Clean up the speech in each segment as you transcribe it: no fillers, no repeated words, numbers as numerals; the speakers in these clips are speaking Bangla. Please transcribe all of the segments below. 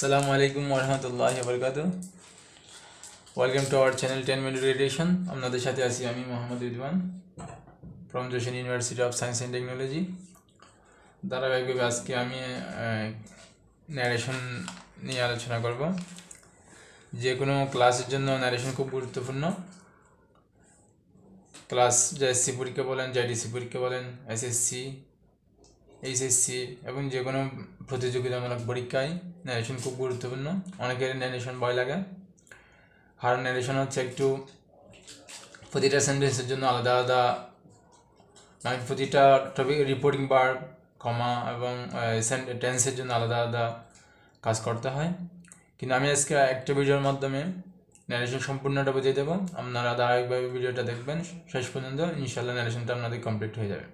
Assalamu alaikum warahmatullahi wabarakatuh. Welcome to our channel 10 minute radiation. আপনাদের সাথে আছি আমি Mohammad Ridwan from Joshan University of Science and Technology. ধারাবাহিকভাবে আজকে আমি ন্যারেশন নিয়ে আলোচনা করব। যে কোনো ক্লাসের জন্য ন্যারেশন খুব গুরুত্বপূর্ণ। ক্লাস জেএসসি পরীক্ষা বলেন, জেডিসি পরীক্ষা বলেন, এসএসসি, এইচএসসি এবং যে কোনো প্রতিযোগিতামূলক পরীক্ষায় ন্যারেশন খুব গুরুত্বপূর্ণ। অনেকের ন্যারেশন ভয় লাগে, কারণ ন্যারেশন হচ্ছে একটু প্রতিটা সেন্টেন্সের জন্য আলাদা আলাদা, মানে প্রতিটা টপিক রিপোর্টিং ভার্ব, কমা এবং টেন্সের জন্য আলাদা আলাদা কাজ করতে হয়। কিন্তু আমি আজকে একটা ভিডিওর মাধ্যমে ন্যারেশন সম্পূর্ণটা বুঝিয়ে দেবো। আপনারা ধারাবাহিকভাবে ভিডিওটা দেখবেন শেষ পর্যন্ত, ইনশাল্লাহ ন্যারেশনটা আপনাদের কমপ্লিট হয়ে যাবে।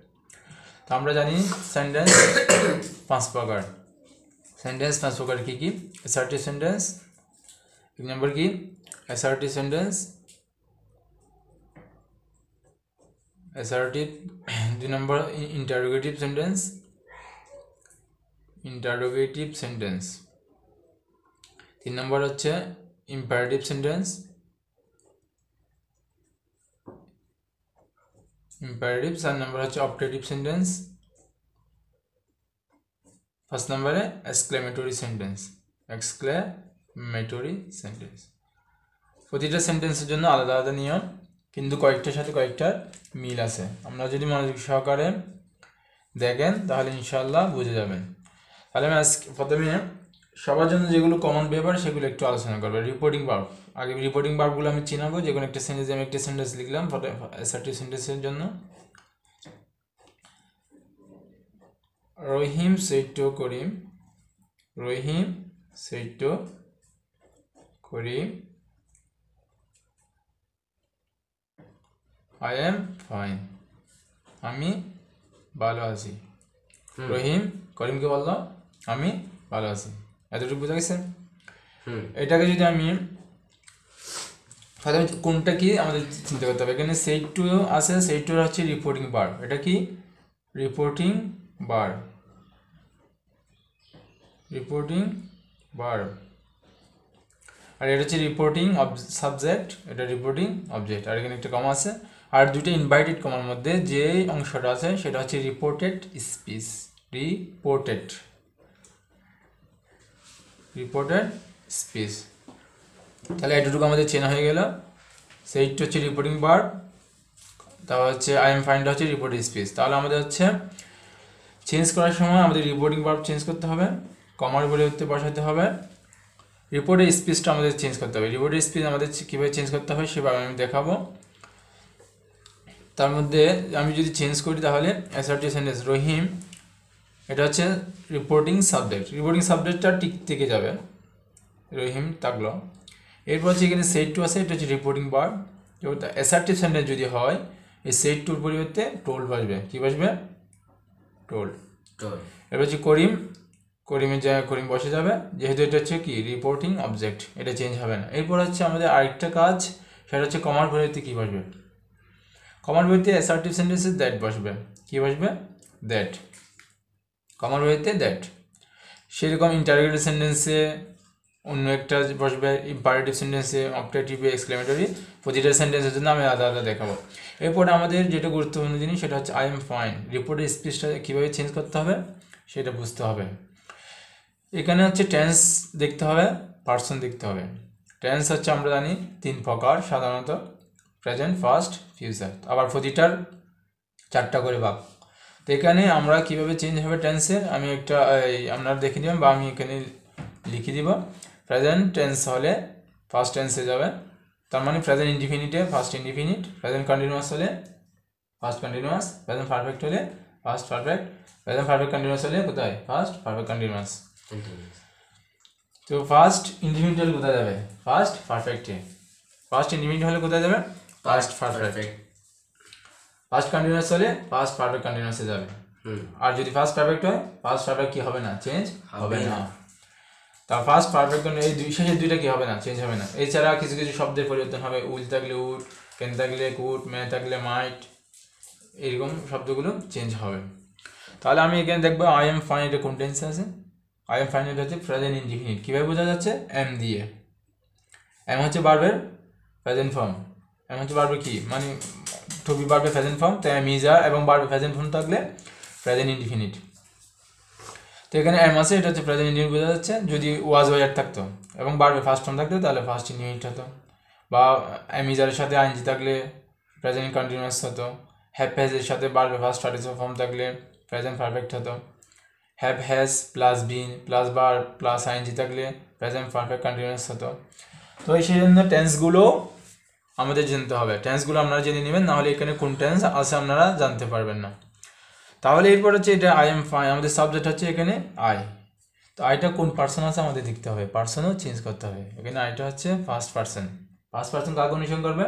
তো আমরা জানি সেন্টেন্স পাঁচ প্রকার। সেন্টেন্স পাঁচ প্রকার কী কী? অ্যাসার্টিভ সেন্টেন্স, এক নম্বর কি অ্যাসার্টিভ সেন্টেন্স, অ্যাসার্টিভ। দুই নম্বর ইন্টারোগেটিভ সেন্টেন্স, ইন্টারোগেটিভ সেন্টেন্স। তিন নম্বর হচ্ছে ইম্পারেটিভ সেন্টেন্স, ইম্পারেটিভ। চার নম্বর হচ্ছে অপটেটিভ সেন্টেন্স। ফার্স্ট নম্বরে এক্সক্লেমেটরি সেন্টেন্স, এক্সক্লেমেটরি সেন্টেন্স। প্রতিটা সেন্টেন্সের জন্য আলাদা আলাদা নিয়ম, কিন্তু কয়েকটার সাথে কয়েকটার মিল আছে। আমরা যদি মনোযোগ সহকারে দেখেন তাহলে ইনশাআল্লাহ বুঝে যাবেন। তাহলে আমি আজকে প্রথমে সবার জন্য যেগুলো কমন ব্যাপার সেগুলো একটু আলোচনা করবো। রিপোর্টিং ভার্ব, আগে রিপোর্টিং ভার্বগুলো আমি চিনাবো। যে কোনো একটা সেন্টেন্সে আমি একটা সেন্টেন্স লিখলাম অ্যাসার্টিভ সেন্টেন্সের জন্য। রহিম said to Karim, Rahim said to Karim, I am fine, আমি ভালো আছি। রহিম করিমকে বললো আমি ভালো আছি। এতটুকু বোঝা গেছে? এটাকে যদি আমি প্রথমে কোনটা কি আমাদের চিন্তা করতে হবে। এখানে said to আছে, said to হচ্ছে রিপোর্টিং ভার্ব। এটা কি? Reporting verb, reporting verb. আর এটা হচ্ছে রিপোর্টিং সাবজেক্ট, এটা রিপোর্টিং অবজেক্ট। আর এখানে একটা কমা আছে। আর দুটো ইনভাইটেড কমার মধ্যে যে অংশটা আছে সেটা হচ্ছে reported speech, reported, reported speech. তাহলে এতটুকু আমাদের চেনা হয়ে গেল। সেইটা হচ্ছে রিপোর্টিং ভার্ব, তারপর হচ্ছে আই এম ফাইনটা হচ্ছে রিপোর্টেড স্পিচ। তাহলে আমাদের হচ্ছে চেঞ্জ করার সময় আমাদের রিপোর্টিং ভার্ব চেঞ্জ করতে হবে, কমার পরিবর্তে বসাতে হবে। রিপোর্টের স্পিচটা আমাদের চেঞ্জ করতে হবে। রিপোর্টের স্পিচ আমাদের কীভাবে চেঞ্জ করতে হবে সেভাবে আমি দেখাবো। তার মধ্যে আমি যদি চেঞ্জ করি তাহলে অ্যাসার্টিভ সেন্টেন্স রহিম, এটা হচ্ছে রিপোর্টিং সাবজেক্ট। রিপোর্টিং সাবজেক্টটা টিক থেকে যাবে, রহিম থাকলো। এরপর হচ্ছে এখানে said to আছে, এটা হচ্ছে রিপোর্টিং ভার্ব। অ্যাসার্টিভ সেন্টেন্স যদি হয় এই said toর পরিবর্তে টোল্ড বসবে। কী বসবে? টোল্ড। এরপর হচ্ছে করিম, করিমের জায়গায় করিম বসে যাবে, যেহেতু এটা হচ্ছে কি রিপোর্টিং অবজেক্ট, এটা চেঞ্জ হবে না। এরপর হচ্ছে আমাদের আরেকটা কাজ, সেটা হচ্ছে কমার পরিবর্তে কী বসবে? কমার পরিবর্তে অ্যাসার্টিভ সেন্টেন্সে দ্যাট বসবে। কী বসবে? দ্যাট, কমার পরিবর্তে দ্যাট। সেরকম ইন্টারোগেটিভ সেন্টেন্সে অন্য একটা বসবে, ইম্পারেটিভ সেন্টেন্সে অপটেটিভ, এক্সক্লেমেটরি। প্রতিটা সেন্টেন্সের জন্য আমি আলাদা আলাদা দেখাবো। এরপরে আমাদের যেটা গুরুত্বপূর্ণ জিনিস সেটা হচ্ছে আই এম ফাইন। রিপোর্টের স্পিচটা কীভাবে চেঞ্জ করতে হবে সেটা বুঝতে হবে। এখানে হচ্ছে টেন্স দেখতে হবে, পার্সন দেখতে হবে। টেন্স হচ্ছে আমরা জানি তিন প্রকার সাধারণত, প্রেজেন্ট, ফাস্ট, ফিউচার। আবার প্রতিটার চারটা করে ভাগ। তো এখানে আমরা কীভাবে চেঞ্জ হবে টেন্সের আমি একটা আপনারা দেখে নেবেন বা আমি এখানে লিখে দিব। প্রেজেন্ট টেন্স হলে ফার্স্ট টেন্সে যাবে, তার মানে প্রেজেন্ট ইনডিফিনিটে ফার্স্ট ইনডিফিনিট। প্রেজেন্ট কন্টিনিউয়াস হলে ফার্স্ট কন্টিনিউয়াস। প্রেজেন্ট পারফেক্ট হলে past perfect. Present perfect continuous হলে কোথায়? Past perfect continuous. তো ফার্স্ট ইনডিফিনিট হলে কোথায় যাবে? ফার্স্ট পারফেক্টে। ফার্স্ট ইনডিফিনিট হলে কোথায় যাবে? First perfect. ফার্স্ট কন্টিনিউয়াস হলে ফার্স্ট পারফেক্ট কন্টিনিউয়াসে যাবে। আর যদি ফার্স্ট পারফেক্ট হয় ফার্স্ট পারফেক্ট কি হবে না? চেঞ্জ হবে না। তা ফার্স্ট পারফেক্ট এই শেষের দুইটা কি হবে না? চেঞ্জ হবে না। এছাড়া কিছু কিছু শব্দের পরিবর্তন হবে, উইল থাকলে উড, ক্যান থাকলে কুড, মে থাকলে মাইট, এরকম শব্দগুলো চেঞ্জ হবে। তাহলে আমি এখানে দেখবো আই এম ফাইন, এটা কোন টেন্সে আছে? আই এম ফাইন এটা হচ্ছে প্রেজেন্ট ইনডিফিনিট। কীভাবে বোঝা যাচ্ছে? এম দিয়ে। এম হচ্ছে ভার্বের প্রেজেন্ট ফর্ম। এম হচ্ছে ভার্বের কি মানে টু বি ভার্বের প্রেজেন্ট ফর্ম, তো এম ইজ আর এবং ভার্বের প্রেজেন্ট ফর্ম থাকলে প্রেজেন্ট ইনডিফিনিট। তো এখানে এম আছে, এটা হচ্ছে প্রেজেন্ট ইনডিফিনিট বোঝা যাচ্ছে। যদি ওয়াজ ওয়ার থাকতো এবং ভার্বের ফার্স্ট ফর্ম থাকতো তাহলে ফার্স্ট ইনডিফিনিট হতো, বা এম ইজ আরের সাথে আইএনজি থাকলে প্রেজেন্ট কন্টিনিউয়াস হতো। হ্যাভ হ্যাজের সাথে ভার্বের ফার্স্ট পার্টিসিপল ফর্ম থাকলে প্রেজেন্ট পারফেক্ট হতো। Have has plus been plus verb plus ING থাকলে প্রেজেন্ট পারফেক্ট কন্টিনিউয়াস হতো। তো এই সেই জন্য টেন্সগুলো আমাদের জানতে হবে। টেন্সগুলো আপনারা জেনে নেবেন, নাহলে এখানে কোন টেন্স আছে আপনারা জানতে পারবেন না। তাহলে এরপর হচ্ছে এটা আই এম ফাইন, আমাদের সাবজেক্ট হচ্ছে এখানে আই। তো আইটা কোন পার্সন আছে আমাদের দেখতে হবে, পার্সনও চেঞ্জ করতে হবে। এখানে আইটা হচ্ছে ফার্স্ট পার্সন। ফার্স্ট পার্সন কাকে অনুসরণ করবে?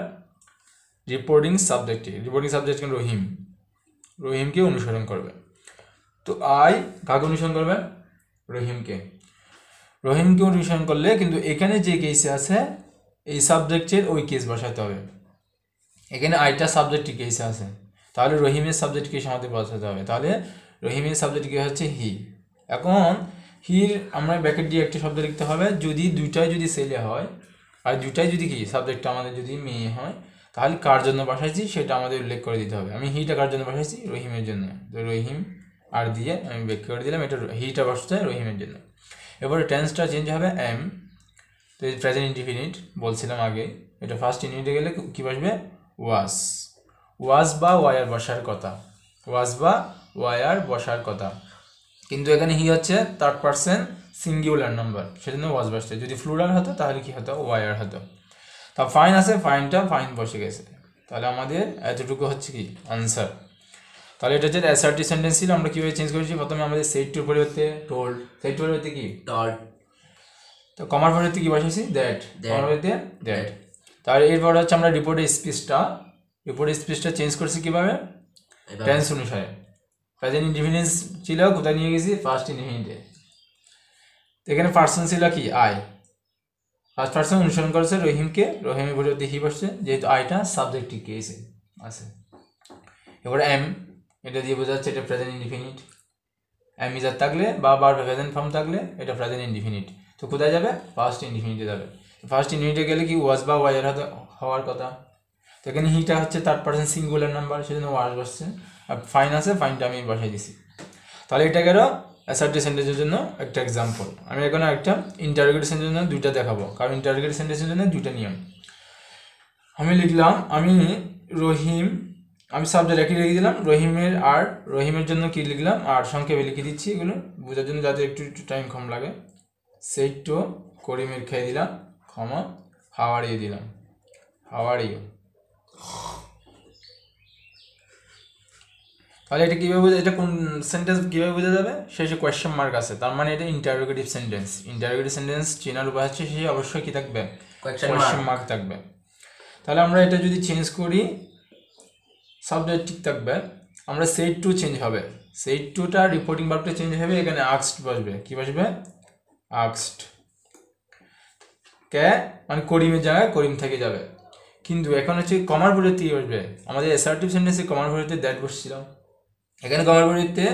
রিপোর্টিং সাবজেক্টে। রিপোর্টিং সাবজেক্ট রহিম, রহিমকে অনুসরণ করবে। তো আই কাকে অনুসরণ করবে? রহিমকে। রহিমকে অনুসরণ করলে কিন্তু এখানে যে কেসে আছে এই সাবজেক্টের ওই কেস বসাতে হবে। এখানে আইটা সাবজেক্টটি কেসে আছে, তাহলে রহিমের সাবজেক্ট কেস আমাদের বসাতে হবে। তাহলে রহিমের সাবজেক্ট কেস হচ্ছে হি। এখন হির আমরা ব্র্যাকেট দিয়ে একটা শব্দ লিখতে হবে। যদি দুইটাই যদি ছেলে হয় আর দুইটাই যদি কি সাবজেক্টটা আমাদের যদি মেয়ে হয়, তাহলে কার জন্য বসাইছি সেটা আমাদের উল্লেখ করে দিতে হবে। আমি হিটা কার জন্য বসাইছি? রহিমের জন্য। তো রহিম আর দিয়ে আমি ব্যাখ্যা করে দিলাম এটা হিটা বসছে রহিমের জন্য। এবারে টেন্সটা চেঞ্জ হবে এম। তো এই প্রেজেন্ট ইনডিফিনিট বলছিলাম আগে, এটা ফার্স্ট ইউনিটে গেলে কী বসবে? ওয়াজ। ওয়াজ বা ওয়ার বসার কথা, ওয়াজ বা ওয়ার বসার কথা। কিন্তু এখানে হি হচ্ছে থার্ড পার্সন সিঙ্গুলার নাম্বার, সেজন্য ওয়াজ বসছে। যদি ফ্লুরাল হতো তাহলে কি হতো? ওয়ার হতো। তা ফাইন আছে, ফাইনটা ফাইন বসে গেছে। তাহলে আমাদের এতটুকু হচ্ছে কি আনসার। তাহলে এটা হচ্ছে অ্যাসার্টিভ সেন্টেন্স ছিল। আমরা কীভাবে চেঞ্জ করেছি? প্রথমে আমাদের সেট টুর পরিবর্তে টোল্ড, সেট টুর পরিবর্তে কি টল্ড, তো কমার পরিবর্তে কি বসেছি? দ্যাট, কমার পরিবর্তে দ্যাট। তাহলে এরপর হচ্ছে আমরা রিপোর্টের স্পিচটা চেঞ্জ করছি কীভাবে? টেন্স অনুসারে। প্রেজেন্ট ইনডিফিনিট ছিল কোথায় নিয়ে গেছি? ফার্স্ট ইনডিফিনিটে। এখানে পার্সন ছিল কি? আই। ফার্স্ট পার্সন অনুসরণ করেছে রহিমকে, রহিমের পরিবর্তে হি বসছে, যেহেতু আইটা সাবজেক্ট কেসে আছে। এবার এম, এটা দিয়ে বোঝা যাচ্ছে এটা প্রেজেন্ট ইনডিফিনিট। এম ইজার থাকলে বা ভার্ব প্রেজেন্ট ফর্ম থাকলে এটা প্রেজেন্ট ইনডিফিনিট। তো কোথায় যাবে? ফার্স্ট ইনডিফিনিটে যাবে। ফার্স্ট ইনডিফিনিটে গেলে কি ওয়াজ বা ওয়ার হওয়ার কথা। তো এখানে হিটা হচ্ছে থার্ড পার্সন সিঙ্গুলার নাম্বার, সেজন্য ওয়াজ বসছে। আর ফাইন আছে, ফাইনটা আমি বসাই দিছি। তাহলে এটা গেল অ্যাসার্টিভ সেন্টেন্সের জন্য একটা এক্সাম্পল। আমি এখন একটা ইন্টারোগেটিভ সেন্টেন্সের জন্য দুইটা দেখাবো, কারণ ইন্টারোগেটিভ সেন্টেন্সের জন্য দুইটা নিয়ম। আমি লিখলাম আমি রহিম, আমি সাবজেক্ট একই লিখে দিলাম রহিমের, আর রহিমের জন্য কি লিখলাম আর সংক্ষেপে লিখে দিচ্ছি এগুলো বোঝার জন্য, যাতে একটু টাইম কম লাগে। সেই টু করিমের খেয়ে দিলাম, ক্ষমা হাওয়ারিয়ে দিলাম, হাওয়ারিও। তাহলে এটা কীভাবে বোঝা, এটা কোন সেন্টেন্স কীভাবে বোঝা যাবে? শেষে কোয়েশ্চেন মার্ক আছে, তার মানে এটা ইন্টারোগেটিভ সেন্টেন্স। ইন্টারোগেটিভ সেন্টেন্স চেনার উপায় হচ্ছে শেষে অবশ্যই কী থাকবে? কোয়েশ্চেন মার্ক থাকবে। তাহলে আমরা এটা যদি চেঞ্জ করি, সাবজেক্ট ঠিক থাকবে, আমরা সেট টু চেঞ্জ হবে, সেট টুটা রিপোর্টিং ভার্বটা চেঞ্জ হবে। এখানে আক্সড বসবে, কি বসবে? আক্সড। কে মানে করিমের জায়গায় করিম থেকে যাবে। কিন্তু এখন হচ্ছে কমার পরিবর্তে কি বসবে? আমাদের অ্যাসার্টিভ সেন্টেন্সে কমার পরিবর্তে দ্যাট বসছিল। এখানে কমার পরিবর্তে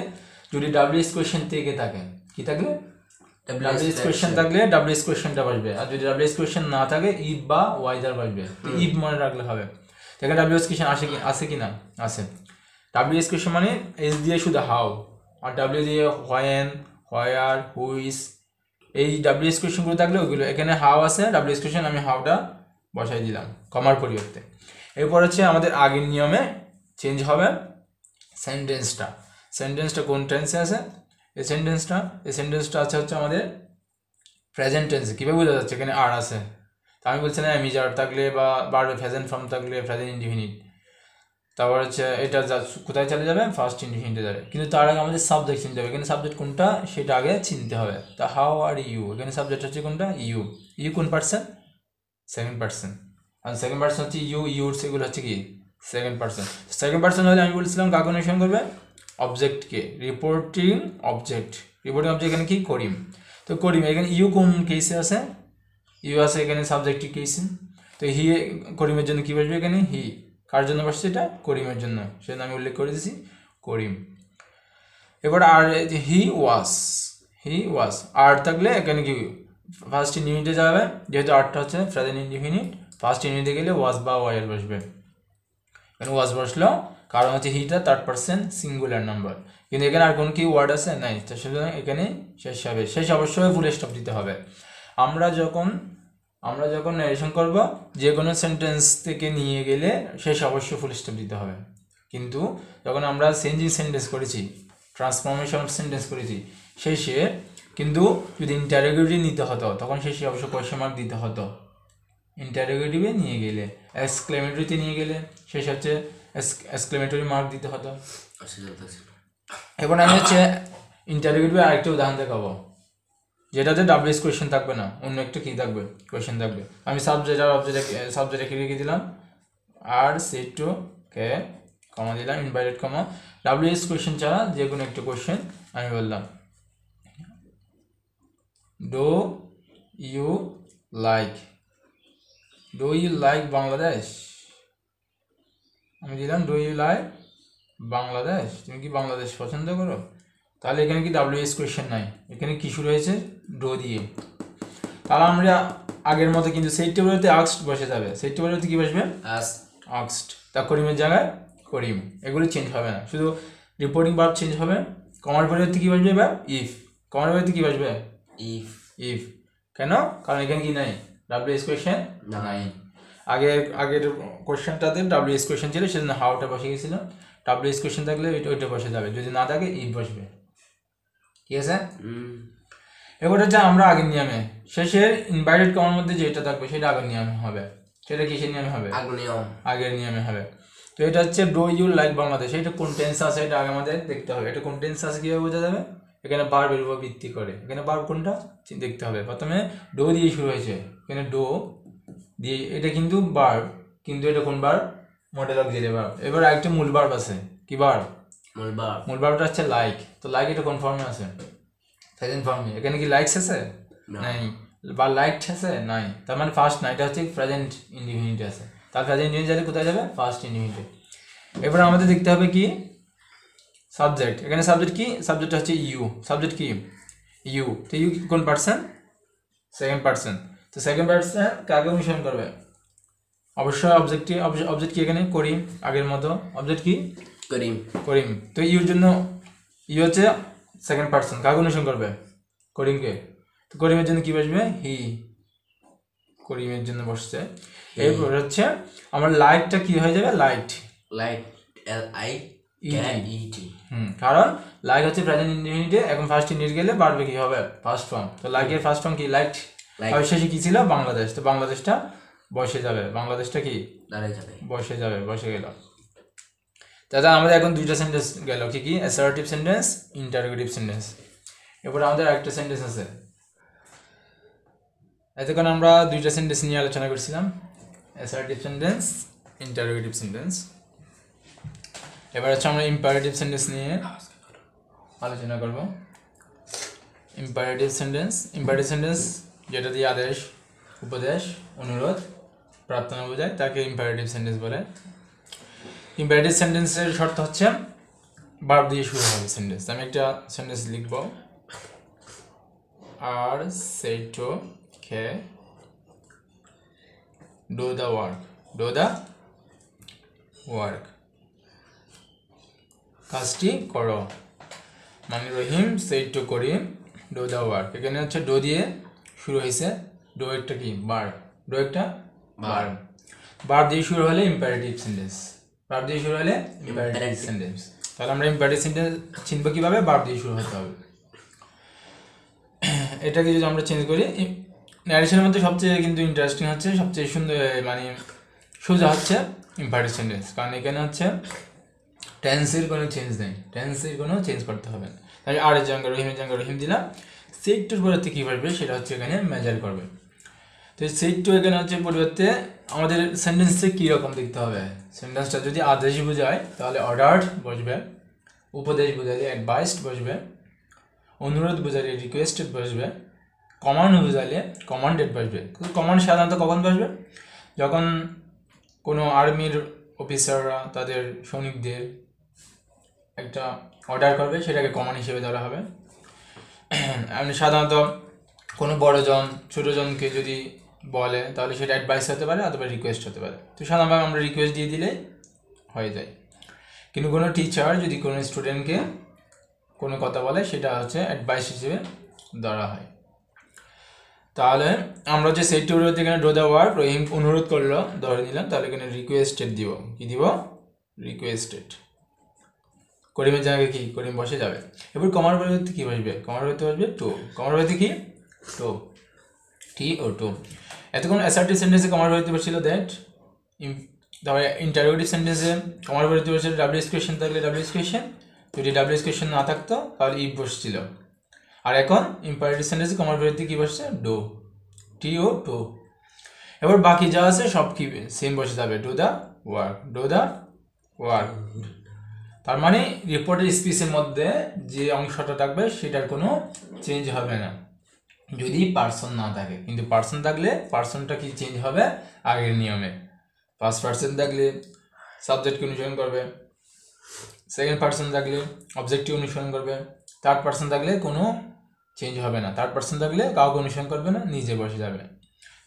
যদি ডাব্লিউএস কোয়েশ্চেন থেকে থাকে, কি থাকলে? ডাব্লিউএস কোয়েশ্চেন থাকলে ডাব্লিউএস কোয়েশ্চেনটা বসবে। আর যদি ডাব্লিউএস কোয়েশ্চেন না থাকে ইফ বা ওয়াইদার বসবে। ইফ মনে রাখলে হবে। এখানে ডাব্লিউএস কোয়েশ্চেন আছে কি না? আছে। ডাব্লিউএস কোয়েশ্চেন মানে এস দিয়ে শুধু হাউ, আর ডাব্লিউ দিয়ে হোয়েন, হোয়ার, হুইস, এই ডাব্লিউএস কোয়েশ্চেনগুলো থাকলে ওইগুলো। এখানে হাউ আছে, ডাব্লিউএস কোয়েশ্চেন আমি হাউটা বসাই দিলাম কমার পরিবর্তে। এরপর হচ্ছে আমাদের আগের নিয়মে চেঞ্জ হবে সেন্টেন্সটা। সেন্টেন্সটা কোন টেন্সে আছে? এই সেন্টেন্সটা আছে হচ্ছে আমাদের প্রেজেন্ট টেন্সে। কীভাবে বোঝা যাচ্ছে? এখানে আর আছে, তা আমি বলছি না এম ইজ আর থাকলে বা ভার্বের প্রেজেন্ট ফর্ম থাকলে প্রেজেন্ট ইনডিফিনিট। তারপর হচ্ছে এটা কোথায় চলে যাবে? ফার্স্ট ইনডিফিনিটে যাবে। কিন্তু তার আগে আমাদের সাবজেক্ট চিনতে হবে। এখানে সাবজেক্ট কোনটা সেটা আগে চিনতে হবে। তা হাউ আর ইউ, এখানে সাবজেক্ট হচ্ছে কোনটা? ইউ। ইউ কোন পার্সন? Second person. আর সেকেন্ড পার্সন হচ্ছে ইউ, ইউর সেগুলো হচ্ছে কি সেকেন্ড পার্সন। সেকেন্ড পার্সন হলে আমি বলছিলাম কাকে অনুসরণ করবে? অবজেক্টকে। রিপোর্টিং অবজেক্ট, রিপোর্টিং অবজেক্ট এখানে কি? করিম। তো করিম, এখানে ইউ কোন কেসে আছে? ইউ আছে এখানে সাবজেক্টিভ কেসে। তো হি করিমের জন্য কী বসবে? এখানে হি। কার জন্য বসছে? এটা করিমের জন্য, সেজন্য আমি উল্লেখ করে দিয়েছি করিম। এবার আর হি ওয়াজ, হি ওয়াজ। আর থাকলে এখানে কি ফার্স্ট ইনডিফিনিটে যাবে, যেহেতু আরটা হচ্ছে প্রেজেন্ট ইনডিফিনিট, ফার্স্ট ইনডিফিনিটে গেলে ওয়াজ বা ওয়াইল বসবে। এখানে ওয়াজ বসলো কারণ হচ্ছে হিটা থার্ড পারসন সিঙ্গুলার নাম্বার, কিন্তু এখানে আর কোনো কি ওয়ার্ড আছে নাই, তো সুতরাং এখানে শেষ হবে। শেষ অবশ্যই ফুল স্টপ দিতে হবে। আমরা যখন ন্যারেশন করব যে কোনো সেন্টেন্স থেকে নিয়ে গেলে শেষ অবশ্যই ফুল স্টপ দিতে হবে, কিন্তু যখন আমরা চেঞ্জিং সেন্টেন্স করেছি, ট্রান্সফরমেশন অফ সেন্টেন্স করেছি, শেষে কিন্তু যদি ইন্টারোগেটিভ নিতে হতো তখন শেষে অবশ্য কোয়েশ্চেন মার্ক দিতে হতো। ইন্টারোগেটিভে নিয়ে গেলে, এক্সক্লেমেটরিতে নিয়ে গেলে শেষ হচ্ছে এক্সক্লেমেটরি মার্ক দিতে হতো। এখন আমি হচ্ছে ইন্টারোগেটিভে আরেকটা উদাহরণ দেখাবো, যেটাতে ডাব্লিউএস কোয়েশ্চেন থাকবে না, অন্য একটা কী থাকবে, কোয়েশ্চেন থাকবে। আমি সাবজেক্ট আর সাবজেক্ট রেখে দিলাম, আর সেট টু কে কমা দিলাম, ইনভাইটেড কমা, ডাব্লিউএস কোয়েশ্চেন ছাড়া যে কোনো একটা কোয়েশ্চেন আমি বললাম ডু ইউ লাইক বাংলাদেশ, আমি দিলাম ডু ইউ লাইক বাংলাদেশ, তুমি কি বাংলাদেশ পছন্দ করো? তাহলে এখানে কি ডাব্লিউএস কোয়েশ্চেন নাই, এখানে কি শুরু হয়েছে ডো দিয়ে। তাহলে আমরা আগের মতো কিন্তু সেট টেবিলতে আক্সড বসে যাবে, সেট টেবিলতে কি বসবে আক্সড, তা করিমের জায়গায় করিম, এগুলো চেঞ্জ হবে না, শুধু রিপোর্টিং ভার্ব চেঞ্জ হবে। কমার পরিবর্তে কি বসবে এবার ইফ, কমার পরিবর্তে কি বসবে ইফ। কেন? কারণ এখানে কি নাই, ডাব্লিউএস কোয়েশ্চেন নাই। আগের কোয়েশ্চেনটাতে ডাব্লিউএস কোয়েশ্চেন ছিল, সেজন্য হাউটা বসে গেছিল। ডাব্লিউএস কোয়েশ্চেন থাকলে ওইটা বসে যাবে, যদি না থাকে ইফ বসবে, ঠিক আছে? এবার হচ্ছে আমরা আগের নিয়মে শেষের ইনভাইটেড কমার মধ্যে যেটা থাকবে সেটা আগের নিয়মে হবে। সেটা কিসের নিয়মে হবে? আগের নিয়মে হবে। তো এটা হচ্ছে ডু ইউ লাইক বাংলাদেশ, এটা কোন টেন্স আছে এটা আগে আমাদের দেখতে হবে। এটা কোন টেন্স আছে কীভাবে বোঝা যাবে? এখানে ভার্বের উপর ভিত্তি করে, এখানে ভার্ব কোনটা দেখতে হবে। প্রথমে ডো দিয়ে শুরু হয়েছে, এখানে ডো দিয়ে, এটা কিন্তু ভার্ব, কিন্তু এটা কোন ভার্ব? Modal auxiliary verb. এবার আরেকটা মূল ভার্ব আছে, কি ভার্ব? মূল ভার্বটা হচ্ছে লাইক। তো লাইক এটা কোন ফর্মে আছে? প্রেজেন্ট ফর্মে। এখানে কি লাইকস আছে? নাই। বা লাইকড আছে? নাই। তার মানে ফার্স্ট না, এটা হচ্ছে প্রেজেন্ট ইনডিফিনিট আছে। তার প্রেজেন্ট ইনডিফিনিট যাবে কোথায় যাবে? ফার্স্ট ইনডিফিনিটে। এবার আমাদের দেখতে হবে কি সাবজেক্ট। এখানে সাবজেক্ট কি? সাবজেক্ট হচ্ছে ইউ। সাবজেক্ট কি? ইউ। তো ইউ কোন পার্সন? Second person. তো সেকেন্ড পার্সন কাকে অনুসরণ করবে? অবশ্যই অবজেক্ট কি এখানে? করিম। আগের মতো অবজেক্ট কি? করিম। তো ইউর জন্য ইউ হচ্ছে সেকেন্ড পার্সন, কাকে অনুসরণ করবে? করিমকে। তো করিমের জন্য কি বসবে? হি। করিমের জন্য বসছে। এরপর হচ্ছে আমার লাইকটা কি হয়ে যাবে? Light LIKE। কারণ লাইক হচ্ছে প্রেজেন্ট ইনডিফিনিটে, এখন ফার্স্ট ইনডিফিনিট গেলে বাড়বে কি হবে? First form. তো লাইকের ফার্স্ট ফর্ম কি? লাইকড। আর শেষে কি ছিল? বাংলাদেশ। তো বাংলাদেশটা বসে যাবে, বাংলাদেশটা কি বসে যাবে, বসে গেল। দাদা আমাদের এখন দুইটা সেন্টেন্স গেল, কি কি? Assertive sentence, interrogative sentence. এরপর আমাদের আরেকটা সেন্টেন্স আছে। এতক্ষণ আমরা দুইটা সেন্টেন্স নিয়ে আলোচনা করছিলাম, অ্যাসার্টিভ সেন্টেন্স, ইন্টারোগেটিভ সেন্টেন্স। এবার হচ্ছে আমরা ইম্পারেটিভ সেন্টেন্স নিয়ে আলোচনা করব। ইম্পারেটিভ সেন্টেন্স যেটা দিয়ে আদেশ, উপদেশ, অনুরোধ, প্রার্থনা বোঝায়, তাকে ইম্পারেটিভ সেন্টেন্স বলে। ইম্পারেটিভ সেন্টেন্সের শর্ত হচ্ছে ভার্ব দিয়ে শুরু হবে সেন্টেন্স। আমি একটা সেন্টেন্স লিখব, আর say to K do the work, কাজটি করো। মানে রহিম said to Karim do the work। এখানে হচ্ছে ডো দিয়ে শুরু হয়েছে, ডো একটা কি? ভার্ব। ডো একটা ভার্ব দিয়ে শুরু হলে ইম্পারেটিভ সেন্টেন্স, ভার্ব দিয়ে শুরু হলে ইম্পারেটিভ সেন্টেন্স। তাহলে আমরা ইম্পারেটিভ সেন্টেন্স চিনব কিভাবে? ভার্ব দিয়ে শুরু হতে হবে। এটাকে যদি আমরা চেঞ্জ করি, ন্যারেশনের মধ্যে সবচেয়ে কিন্তু ইন্টারেস্টিং হচ্ছে, সবচেয়ে সুন্দর মানে সোজা হচ্ছে ইম্পারেটিভ সেন্টেন্স, কারণ এখানে হচ্ছে টেন্সের কোনো চেঞ্জ নেই, টেন্সের কোনো চেঞ্জ করতে হবে না। তাই আর জায়গা রহিমের জায়গা রহিম দিলাম, সেট টুর পরিবর্তে কী করবে সেটা হচ্ছে এখানে মেজার করবে। তো সেট টু এখানে হচ্ছে পরিবর্তে আমাদের সেন্টেন্সে কীরকম দেখতে হবে। সেন্টেন্সটা যদি আদেশ বোঝায় তাহলে অর্ডার্ড বসবে, উপদেশ বোঝালে অ্যাডভাইসড বসবে, অনুরোধ বোঝালে রিকোয়েস্টেড বসবে, কমান্ড বোঝালে কমান্ডেড বসবে। কমান্ড সাধারণত কখন বসবে? যখন কোনো আর্মির অফিসাররা তাদের সৈনিকদের একটা অর্ডার করবে, সেটাকে কমান্ড হিসেবে ধরা হবে। আপনি সাধারণত কোনো বড়জন ছোটোজনকে যদি বলে তাহলে সেটা অ্যাডভাইস হতে পারে অথবা রিকোয়েস্ট হতে পারে। তো সাধারণভাবে আমরা রিকোয়েস্ট দিয়ে দিলে হয়ে যায়। কিন্তু কোনো টিচার যদি কোনো স্টুডেন্টকে কোনো কথা বলে সেটা হচ্ছে অ্যাডভাইস হিসেবে ধরা হয়। তাহলে আমরা যে সেট টিউটোরিয়াল এখানে ডো দ্য ওয়ার্ক রহিম অনুরোধ করলো ধরে নিলাম, তাহলে এখানে রিকোয়েস্টেড দিব। কি দিব? রিকোয়েস্টেড। করিমের জায়গায় কি করিম বসে যাবে। এবার কমার পরিবর্তে কি বসবে? কমার পরিবর্তে বসবে টু। কমার পরিবর্তে কি? টু। টি ও টু। এতক্ষণ অ্যাসার্টিভ সেন্টেন্সে কমার পরিবর্তে বসছিল দ্যাট। তারপরে ইন্টারোগেটিভ সেন্টেন্সে কমার পরিবর্তে বসছিল ডাব্লিউএস কোয়েশ্চেন থাকলে ডাব্লিউএস কোয়েশ্চেন, যদি ডাব্লিউএস কোয়েশ্চেন না থাকতো তাহলে ইফ বসছিল। আর এখন ইম্পারেটিভ সেন্টেন্সে কমার পরিবর্তে কি বসছে? ডো। T O to. এবার বাকি যা আছে সব কি সেম বসে যাবে, do the work. Do the work. তার মানে রিপোর্টের স্পিচের মধ্যে যে অংশটা থাকবে সেটার কোনো চেঞ্জ হবে না যদি পার্সন না থাকে। কিন্তু পার্সন থাকলে পার্সনটা কি চেঞ্জ হবে? আগের নিয়মে। ফার্স্ট পার্সন থাকলে সাবজেক্টকে অনুসরণ করবে, সেকেন্ড পার্সন থাকলে অবজেক্টকে অনুসরণ করবে, থার্ড পার্সন থাকলে কোনো চেঞ্জ হবে না। থার্ড পার্সন থাকলে কাউকে অনুসরণ করবে না, নিজে বসে যাবে।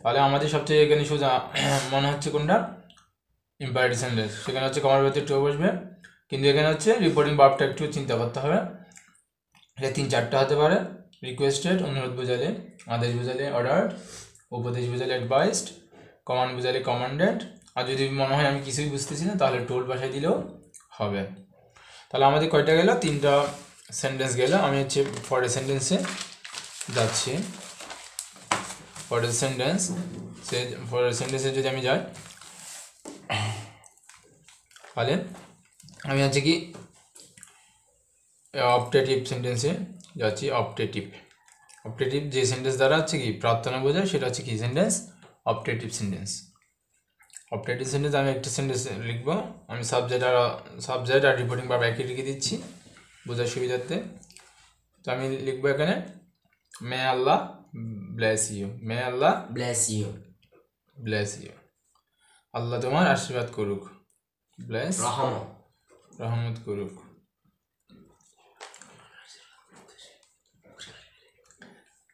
তাহলে আমাদের সবচেয়ে এখানে সোজা মনে হচ্ছে কোনটা? Imperative sentence. সেখানে হচ্ছে কমার ভিতরে টু বসবে, কিন্তু এখানে হচ্ছে রিপোর্টিং ভার্বটা একটু চিন্তা করতে হবে। এটা 3-4টা হতে পারে। রিকোয়েস্টেড অনুরোধ বোঝালে, আদেশ বোঝালে অর্ডার্ড, উপদেশ বোঝালে অ্যাডভাইসড, কমান্ড বোঝালে কমান্ডেড। আর যদি মনে হয় আমি কিছুই বুঝতেছি না তাহলে টোল ভাষায় দিলেও হবে। তাহলে আমাদের কয়টা গেল? 3টা সেন্টেন্স গেল। আমি হচ্ছে পরের সেন্টেন্সে যাচ্ছি। পরের সেন্টেন্সে যদি আমি যাই তাহলে আমি হচ্ছে কি অপটেটিভ সেন্টেন্সে যাচ্ছি। অপটেটিভ যে সেন্টেন্স দ্বারা হচ্ছে কি প্রার্থনা বোঝায় সেটা হচ্ছে কি sentence? Optative sentence. Optative sentence আমি একটা সেন্টেন্স লিখবো। আমি সাবজেক্ট আর রিপোর্টিং ভার্ব একই লিখে দিচ্ছি বোঝার সুবিধার্থে। তো আমি লিখবো এখানে may Allah bless you. May Allah bless you. Bless you. Allah তোমার আশীর্বাদ করুক। ব্লেস রহমত করুক।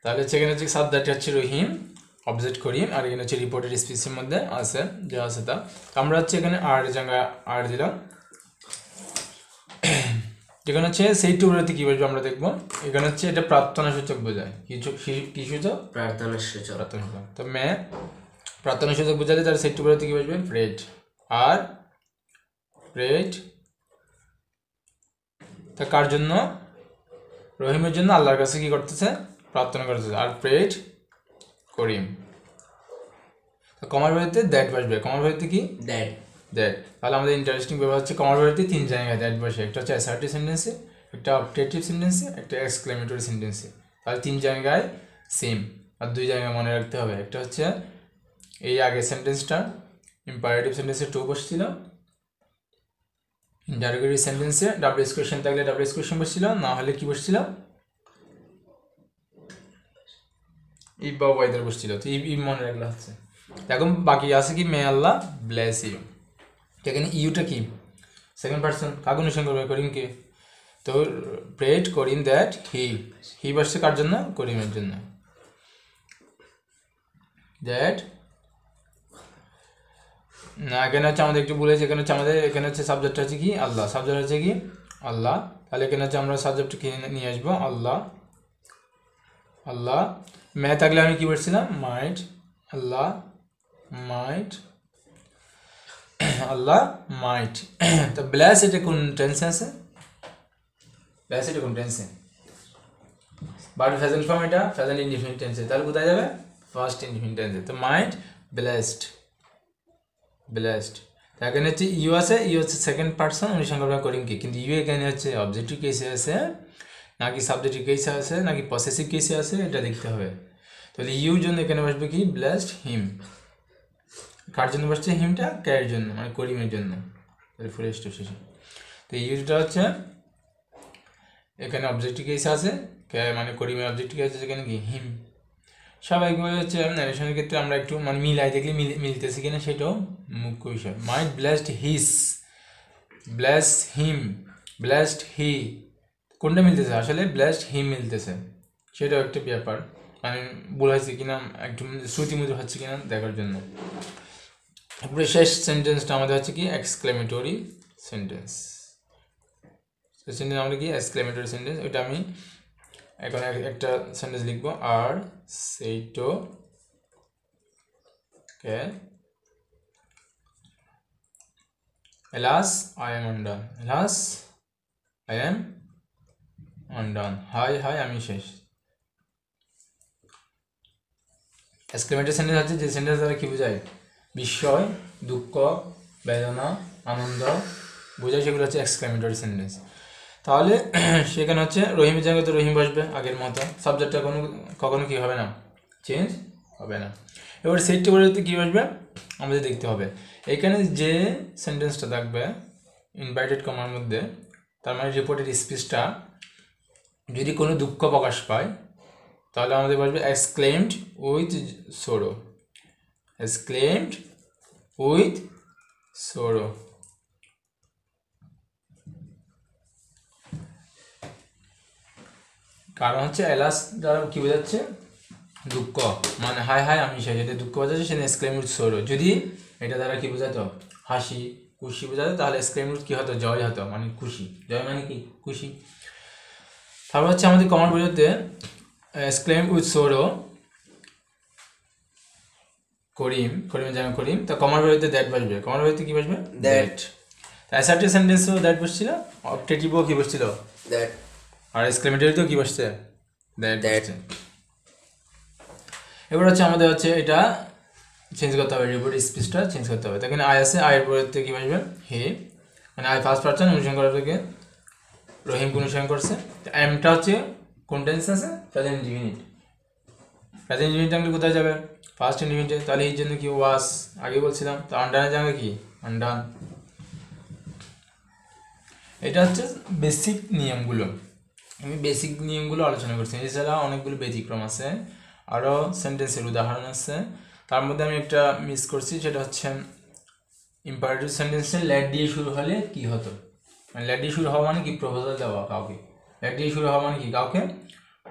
তাহলে সেখানে হচ্ছে সাবজেক্ট হচ্ছে রহিম, অবজেক্ট করিম, আর এখানে হচ্ছে রিপোর্টের স্পিচের মধ্যে আছে যা আছে তা। আমরা হচ্ছে এখানে আর জায়গা আর দিলাম। যেখানে হচ্ছে সেই টুকরোতে কি বলবো আমরা দেখবো। এখানে হচ্ছে এটা প্রার্থনা সূচক বোঝায়। কি সূচক? প্রার্থনা সূচক। তো মে প্রার্থনা সূচক বোঝালে তার সেই টুকরোতে কি বসবে? প্রেড। আর প্রেড তা কার জন্য? রহিমের জন্য আল্লাহর কাছে কি করতেছে? প্রার্থনা করতেছে। আর প্রেড করিম। কমার বাড়িতে দ্যাট বসবে। কমার বাড়িতে কি? দ্যাট। তাহলে আমাদের ইন্টারেস্টিং ব্যাপার হচ্ছে কমার বাড়িতে 3 জায়গায় দ্যাট বসে। একটা হচ্ছে অ্যাসার্টিভ সেন্টেন্সে, একটা অপটেটিভ সেন্টেন্সে, একটা এক্সক্লেমেটরি সেন্টেন্সে। তাহলে 3 জায়গায় সেম। আর 2 জায়গায় মনে রাখতে হবে। একটা হচ্ছে এই আগের সেন্টেন্সটা ইম্পারেটিভ সেন্টেন্সে টু বসছিল, ইন্টারোগেটিভ সেন্টেন্সে ডাব্লিউএস কোয়েশ্চেন থাকলে ডাব্লিউএস কোয়েশ্চেন বসছিল, না হলে কি বসছিল? ইফ বা ওয়াইদার বসছিল। তো ইফ মনে রাখলে হচ্ছে। এখন বাকি আছে কি? মে আল্লাহ ব্লেস ইউ। এখানে ইউটা কি? Second person. কাকে অনুসরণ করবে? করিমকে। তো প্রেড করিম দ্যাট হি বসছে কার জন্য? করিমের জন্য। দ্যাট না, এখানে হচ্ছে আমাদের একটু বলেছে। এখানে হচ্ছে আমাদের এখানে হচ্ছে সাবজেক্ট হচ্ছে কি? আল্লাহ। সাবজেক্ট হচ্ছে কি? আল্লাহ। তাহলে এখানে হচ্ছে আমরা সাবজেক্টকে নিয়ে আসবো আল্লাহ। মে থাকলে আমি কি বলছিলাম? মাইট। আল্লাহ মাইট। তো ব্লেস এটা কোন টেন্সে আছে? ব্লেস এটা কোন টেন্সে? বাট প্রেজেন্ট ফর্ম এটা প্রেজেন্ট ইনডিফিনিট টেন্সে। তাহলে কোথায় যাবে? ফার্স্ট ইনডিফিনিট টেন্সে। তো মাইট ব্লেসড। এখানে হচ্ছে ইউ আছে। ইউ হচ্ছে সেকেন্ড পার্সন অনুসরণ করবে করিমকে। কিন্তু ইউ এখানে হচ্ছে অবজেক্টিভ কেসে আছে নাকি সাবজেক্টিভ কেসে আছে নাকি পসেসিভ কেসে আছে এটা দেখতে হবে। তাহলে ইউর জন্য এখানে বসবে কি? ব্লেসড হিম। কার জন্য বসছে? হিমটা কার জন্য? মানে করিমের জন্য। তাহলে ফুল স্টপ শেষে। তো ইউটা হচ্ছে এখানে অবজেক্টিভ কেসে আছে, মানে করিমের অবজেক্টিভ কেসে আছে এখানে কি? হিম। স্বাভাবিকভাবে হচ্ছে ন্যারেশনের ক্ষেত্রে আমরা একটু মানে মিলাই দেখলে মিলতেছে কিনা সেটাও মুখ্য বিষয়। মাইট ব্লেসড হিস, ব্লেস হিম, ব্লেসড হি। কোনটা মিলতেছে? আসলে ব্লেসড হিম মিলতেছে। সেটাও একটা ব্যাপার, মানে ভুল হয়েছে কিনা একদম শ্রুতিমধুর হচ্ছে কিনা দেখার জন্য। তারপরে শেষ সেন্টেন্সটা আমাদের হচ্ছে কি এক্সক্লেমেটরি সেন্টেন্স। সেন্টেন্স আমরা কি এক্সক্লেমেটরি সেন্টেন্স, ওইটা আমি এখন একটা সেন্টেন্স লিখবো, আর সেইটো কে Alas, I am undone. Alas, I am undone. হায় হায় আমি শেষ। এক্সক্লেমেটরি সেন্টেন্স হচ্ছে যে সেন্টেন্স দ্বারা কি বোঝায়, বিস্ময়, দুঃখ, বেদনা, আনন্দ বোঝায়, সেগুলো হচ্ছে এক্সক্লেমেটরি সেন্টেন্স। তাহলে সেখানে হচ্ছে রহিমের জায়গায় তো রহিম বসবে আগের মতো, সাবজেক্টটা কখনো কি হবে না, চেঞ্জ হবে না। এবার সেইটা বলতে কী বসবে আমাদের দেখতে হবে। এখানে যে সেন্টেন্সটা থাকবে ইনভাইটেড কমার মধ্যে, তার মানে রিপোর্টেড স্পিচটা যদি কোনো দুঃখ প্রকাশ পায় তাহলে আমাদের বসবে exclaimed with sorrow, exclaimed with sorrow. কারণ হচ্ছে এলাস দ্বারা কী বোঝাচ্ছে, দুঃখ, মানে হায় হায় আমি শেষ, এটা দুঃখ বোঝাচ্ছে, সেটা এক্সক্লেম উইথ সোরো। যদি এটা দ্বারা কি বোঝাতো, হাসি খুশি বোঝাতো, তাহলে এক্সক্লেম উইথ কী হতো, জয় হতো, মানে খুশি, জয় মানে কি খুশি। তারপর হচ্ছে আমাদের কমার বোঝাতে এক্সক্লেম উইথ সোরো করিম, করিমের জায়গা করিম, তা কমার বোঝাতে দ্যাট বসবে, কমার বোঝাতে কি বসবে দ্যাট। অ্যাসার্টিভ সেন্টেন্সও দ্যাট বসছিল, অবজেক্টিভও কি বসছিল দ্যাট, আর এক্সক্লেমেটরিতেও কি বসছে দ্যাট। এবার হচ্ছে আমাদের হচ্ছে এটা চেঞ্জ করতে হবে, রিপোর্ট স্পিচটা চেঞ্জ করতে হবে। তখন আই আছে, আয়ের পরেতে কী বসবে হে, মানে আই ফার্স্ট পার্সন অনুসরণ করার থেকে রহিমকে অনুসরণ করছে। এমটা হচ্ছে কোন টেন্স আছে, প্রেজেন্ট ইনডিফিনিট, প্রেজেন্ট ইনডিফিনিট আনলে কোথায় যাবে, ফার্স্ট ইনডিফিনিটে, তাহলে এই জন্য কি ওয়াস আগে বলছিলাম, তো আন্ডানের জায়গা কি আন্ডান। এটা হচ্ছে বেসিক নিয়মগুলো, আমি বেসিক নিয়মগুলো আলোচনা করছি, এছাড়া অনেকগুলো ব্যতিক্রম আছে, আরও সেন্টেন্সের উদাহরণ আছে। তার মধ্যে আমি একটা মিস করছি, সেটা হচ্ছে ইম্পারেটিভ সেন্টেন্সে লেট দিয়ে শুরু হলে কি হতো, মানে লেট দিয়ে শুরু হওয়া মানে কি প্রপোজাল দেওয়া কাউকে, লেট দিয়ে শুরু হওয়া মানে কি কাউকে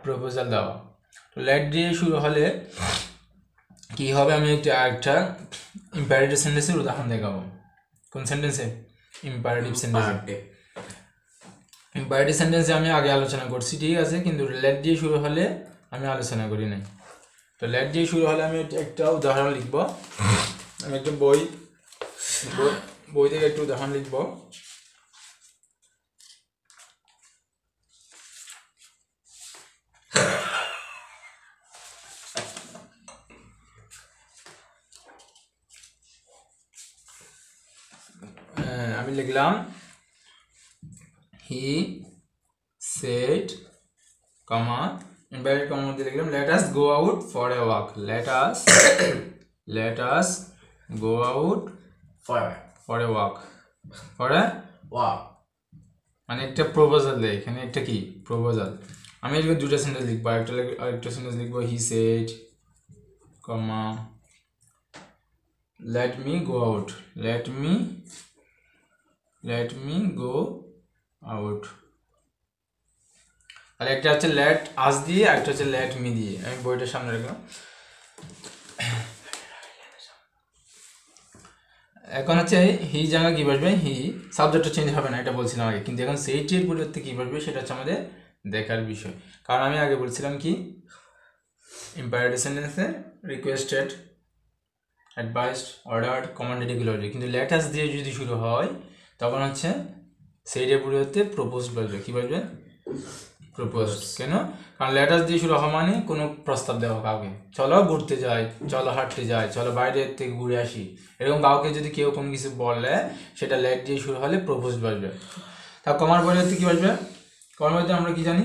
প্রপোজাল দেওয়া। তো লেট দিয়ে শুরু হলে কি হবে, আমি একটা ইম্পারেটিভ সেন্টেন্সের উদাহরণ দেখাবো। কোন সেন্টেন্সে, ইম্পারেটিভ সেন্টেন্সে। ইম্পারেটিভ সেন্টেন্সে আমি আগে আলোচনা করছি, ঠিক আছে, কিন্তু লেট দিয়ে শুরু হলে আমি আলোচনা করি নাই। তো লেট দিয়ে শুরু হলে আমি একটা উদাহরণ লিখব, আমি একটা বই থেকে একটা উদাহরণ লিখব। আমি লিখলাম হি সেড কমা ইনভাইটেড কমার মধ্যে লিখলাম let us go out for a walk, let us go out for a walk, মানে একটা প্রপোজাল দেয় এখানে, একটা কি প্রপোজাল। আমি এখানে দুটো সেন্টেন্স লিখবো, আরেকটা সেন্টেন্স লিখবো he said comma let me go out, let me go out. আর একটা হচ্ছে লেট আস দিয়ে, একটা হচ্ছে লেট মি দিয়ে। আমি বইটার সামনে রাখলাম। এখন হচ্ছে হি জায়গা কি বসবে, হি সাবজেক্টটা চেঞ্জ হবে না, এটা বলছিলাম আগে, কিন্তু এখন সেইটির পরিবর্তে কি বসবে সেটা হচ্ছে আমাদের দেখার বিষয়। কারণ আমি আগে বলছিলাম কি ইম্পারেটিভ সেন্টেন্সে রিকোয়েস্টেড, অ্যাডভাইসড, অর্ডার্ড, কমান্ডেড এগুলো হবে, কিন্তু লেট আস দিয়ে যদি শুরু হয় তখন হচ্ছে সেইটার পরিবর্তে প্রপোজড বসবে। কি বলবে, প্রপোজড। কেন, কারণ লেটাস দিয়ে শুরু হওয়া মানে কোনো প্রস্তাব দেওয়া কাউকে, চলো ঘুরতে যাই, চলো হাঁটতে যাই, চলো বাইরের থেকে ঘুরে আসি, এরকম কাউকে যদি কেউ কোনো কিছু বলে সেটা লেট দিয়ে শুরু হলে প্রপোজড বসবে। তা কমার পরিবর্তে কী বসবে, কমার পরিবর্তে আমরা কি জানি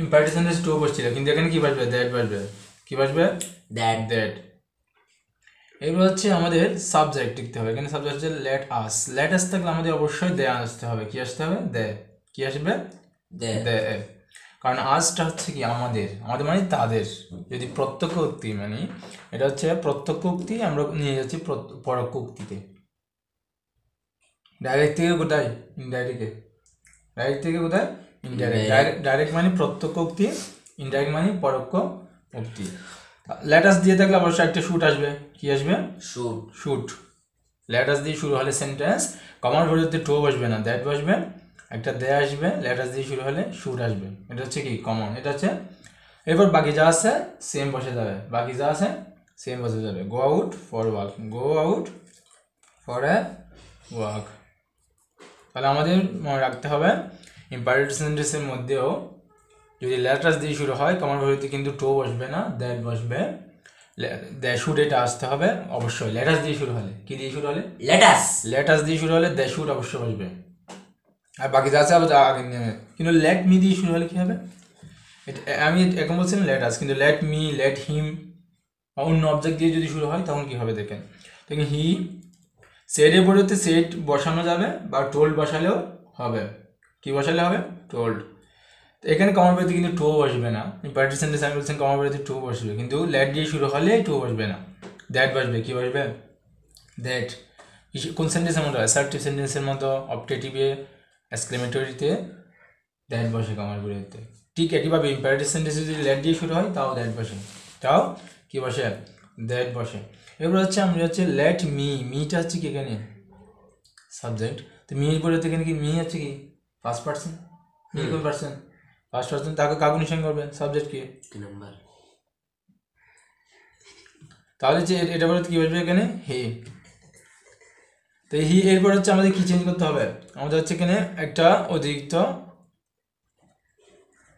ইম্পারেটিভ সেন্টেন্স টু বসছিল, কিন্তু এখানে কি বসবে, দ্যাট বসবে। কি বসবে, দ্যাট। এবার হচ্ছে আমাদের সাবজেক্ট লিখতে হবে, এখানে সাবজেক্ট হচ্ছে লেট আস থাকলে আমাদের অবশ্যই দে আসতে হবে। কি আসতে হবে, দে। কি আসবে, দে। কারণ আজটা হচ্ছে কি আমাদের মানে তাদের, যদি প্রত্যক্ষ উক্তি মানে এটা হচ্ছে প্রত্যক্ষ উক্তি, আমরা নিয়ে যাচ্ছি পরোক্ষ উক্তিতে। ডাইরেক্ট থেকে কোথায়, ইনডাইরেক্টে। ডাইরেক্ট থেকে কোথায়, ইনডাইরেক্ট। ডাইরেক্ট মানে প্রত্যক্ষ উক্তি, ইনডাইরেক্ট মানে পরোক্ষ উক্তি। লেটাস দিয়ে থাকলে অবশ্যই একটা শুট আসবে। কি আসবে? শুট। লেটাস দিয়ে শুরু হলে সেন্টেন্স কমার পরিবর্তে টু বসবে না, দ্যাট বসবে, একটা দে আসবে। লেটাস দিয়ে শুরু হলে শুট আসবে। এটা হচ্ছে কি কমন, এটা হচ্ছে। এরপর বাকি যা আছে সেম বসে যাবে, বাকি যা আছে সেম বসে যাবে। Go out for walk, go out for a walk. তাহলে আমাদের মনে রাখতে হবে ইম্পারেটিভ সেন্টেন্সের মধ্যেও যদি লেটাস দিয়ে শুরু হয় কমার পরিবর্তে কিন্তু টু বসবে না, দ্যাট বসবে। দ্য শুড এটা আসতে হবে অবশ্যই লেটাস দিয়ে শুরু হলে। কি দিয়ে শুরু হলে? লেটাস দিয়ে শুরু হলে দ্য শুড অবশ্যই বসবে। আর বাকি যা আছে আগে নেমে। কিন্তু লেট মি দিয়ে শুরু হলে কি হবে? আমি এখন বলছিলাম লেটাস, কিন্তু লেট মি, লেট হিম বা অন্য অবজেক্ট দিয়ে যদি শুরু হয় তখন কি হবে দেখেন। দেখেন হি সেটের পরিবর্তে সেট বসানো যাবে বা টোল্ড বসালেও হবে। কি বসালে হবে? টোল্ড। তো এখানে কমার পরিবর্তে কিন্তু টু বসবে না। ইম্পারেটিভ সেন্টেন্স আমি বলছেন কমার পরিবর্তে টু বসবে, কিন্তু লেট দিয়ে শুরু হলে টু বসবে না, দ্যাট বসবে। কি বসবে? দ্যাট। কোন সেন্টেন্সের মতো? অ্যাসার্টিভ সেন্টেন্সের মতো। অপটেটিভে, এক্সক্লেমেটরিতে দ্যাট বসে কমার পরিবর্তে। ঠিক একইভাবে ইম্পারেটিভ সেন্টেন্সে যদি লেট দিয়ে শুরু হয় তাও দ্যাট বসে, তাও কি বসে? দ্যাট বসে। এবার হচ্ছে আমরা হচ্ছে লেট মি, মিটা হচ্ছে কি এখানে সাবজেক্ট। তো মির পরিবর্তে এখানে কি মি হচ্ছে কি ফার্স্ট পার্সন। মি কোন পার্সন? First person. তাকে কাকে নিশান করবে? সাবজেক্ট কি নাম্বার। তাহলে যে এটা বলতে কি বসবে এখানে? হি। তো হি এরপর হচ্ছে আমাদের কি চেঞ্জ করতে হবে? আমাদের হচ্ছে এখানে একটা অতিরিক্ত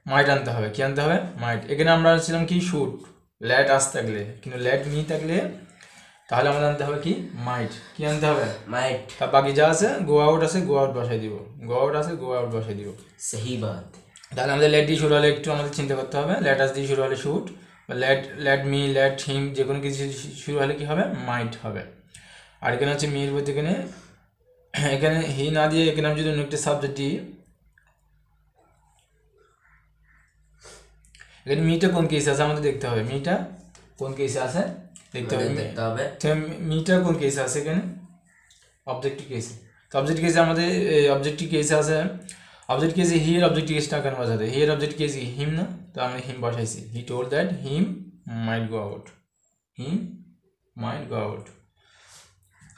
মাইট আনতে হবে। কি আনতে হবে? মাইট। এখানে আমরা ছিলাম কি শুট, লেট আস থাকলে, কিন্তু লেট মি থাকলে তাহলে আমাদের আনতে হবে কি? মাইট। কি আনতে হবে? মাইট। তার বাকি যা আছে গো আউট আছে, গো আউট বসাই দিব, গো আউট আছে, গো আউট বসাই দিব। সহি বাত। তাহলে আমাদের লেট দিয়ে শুরু হলে একটু আমাদের চিন্তা করতে হবে। লেটাস দিয়ে শুরু হলে shoot, let me, let him, যে কোনো কিছু শুরু হলে কি হবে? মাইট হবে। আর এখানে হচ্ছে মির বলতে এখানে হি না দিয়ে এখানে আমি যদি অন্য একটা সাবজেক্ট দিই, এখানে মিটা কোন কেসে আছে আমাদের দেখতে হবে। মিটা কোন কেসে আছে দেখতে হবে। মিটা কোন কেসে আছে? এখানে অবজেক্টিভ কেসে। তো অবজেক্টিভ কেসে আমাদের অবজেক্টিভ কেসে আছে। অবজেক্ট কেসে হি এর অবজেক্টিভ কেসটা কেন বসাতে? হি এর অবজেক্টিভ কেস হিম না, তো আমি হিম বসাইছি। He told that him might go out, him might go out.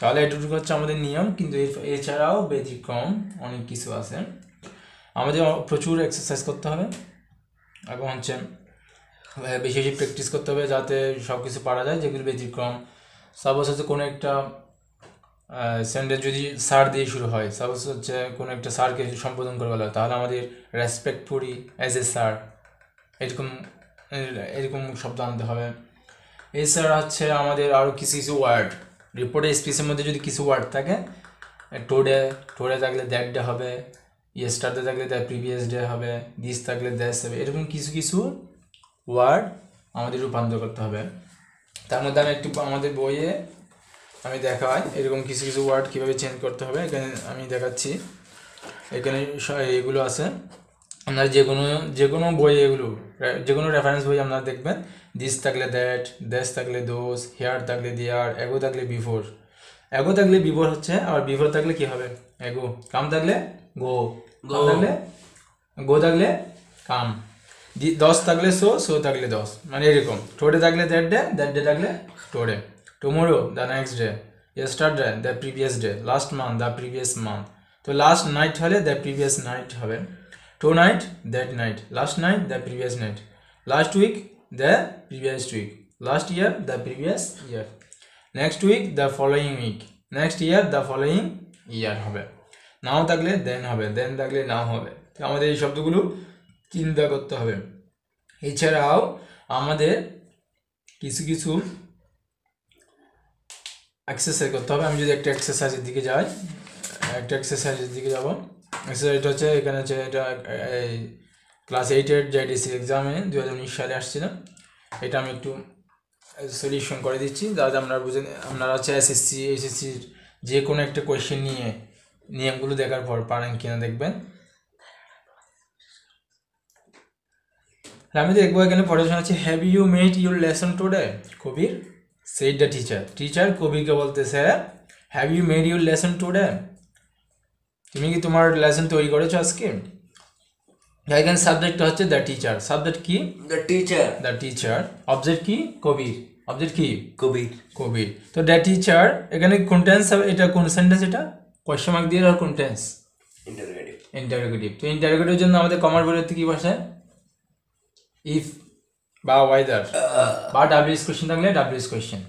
তাহলে এটুকু হচ্ছে আমাদের নিয়ম, কিন্তু এছাড়াও ব্যতিক্রম অনেক কিছু আছে। আমাদের প্রচুর এক্সারসাইজ করতে হবে এবং হচ্ছে বেশি বেশি প্র্যাকটিস করতে হবে যাতে সব কিছু পারা যায় যেগুলো ব্যতিক্রম। সাপোজ হচ্ছে কোনো একটা সেন্টেন্স যদি স্যার দিয়ে শুরু হয়, সাপোজ হচ্ছে কোনো একটা স্যারকে সম্বোধন করে বলা হয়, তাহলে আমাদের রেসপেক্টফুলি অ্যাজ এ স্যার এরকম এরকম শব্দ আনতে হবে। এছাড়া হচ্ছে আমাদের আরও কিছু কিছু ওয়ার্ড রিপোর্টের স্পিচের মধ্যে যদি কিছু ওয়ার্ড থাকে, টোডে, টোডে থাকলে দ্যাট ডে হবে, ইয়েস্টারডে থাকলে দ্য প্রিভিয়াস ডে হবে, দিস থাকলে দ্যাস হবে। এরকম কিছু কিছু ওয়ার্ড আমাদের রূপান্তর করতে হবে। তার মধ্যে আমি একটু আমাদের বইয়ে আমি দেখাই এরকম কিছু কিছু ওয়ার্ড কীভাবে চেঞ্জ করতে হবে। এখানে আমি দেখাচ্ছি, এখানে এগুলো আছে। আপনারা যে কোনো বই, এগুলো যে কোনো রেফারেন্স বই আপনারা দেখবেন। দিস থাকলে দ্যাট, দ্যাস থাকলে দোস, হেয়ার থাকলে দেয়ার, এগো থাকলে বিফোর। এগো থাকলে বিফোর হচ্ছে, আর বিফোর থাকলে কি হবে? এগো। কাম থাকলে গো, থাকলে গো, থাকলে কাম। দশ থাকলে সো, সো থাকলে দশ, মানে এরকম। টোডে থাকলে দ্যাট ডে থাকলে today. Tomorrow the next day, yesterday the previous day, last month the previous month. তো লাস্ট নাইট হলে দ্য প্রিভিয়াস নাইট হবে। Tonight that night, last night the previous night, last week the previous week, last year the previous year, next week the following week, next year the following year হবে। নাও থাকলে দেন হবে, দেন থাকলে নাও হবে। তো আমাদের এই শব্দগুলো চিন্তা করতে হবে। এছাড়াও আমাদের কিছু কিছু এক্সারসাইজ করতে হবে। আমি যদি একটা এক্সারসাইজের দিকে যাই, একটা এক্সারসাইজের দিকে যাব। এক্সারসাইজটা হচ্ছে এখানে হচ্ছে এটা এই ক্লাস 8-এর জেডিসি এক্সামে 2019 সালে আসছিল। এটা আমি একটু সলিউশন করে দিচ্ছি যাতে আপনারা বুঝেন। আপনারা হচ্ছে এসএসসি, এইচএসসির যে কোনো একটা কোয়েশ্চেন নিয়ে নিয়মগুলো দেখার পর পারেন কিনা দেখবেন। আমি দেখবো এখানে পড়াশোনা হচ্ছে, have you made your lesson today? Kabir said the teacher. Teacher কবিরকে বলতেছে, have you made your lesson today? তুমি কি তোমার লেসন তৈরি করেছো আজকে? এখানে সাবজেক্ট হচ্ছে দ্য টিচার, সাবজেক্ট কি দ্য টিচার, অবজেক্ট কি কবির, অবজেক্ট কি কবির। তো দ্য টিচার এখানে কোন টেন্স হবে, এটা কোন সেন্টেন্স, এটা কোয়েশ্চন মার্ক দিয়ে আর কোন টেন্স ইন্টারোগেটিভ। তো ইন্টারোগেটিভের জন্য আমাদের কমার পরিবর্তে কি বসে ইফ বা ওয়েদার বা ডাব্লিউএস কোয়েশ্চেন থাকলে ডাব্লিউএস কোয়েশ্চেন।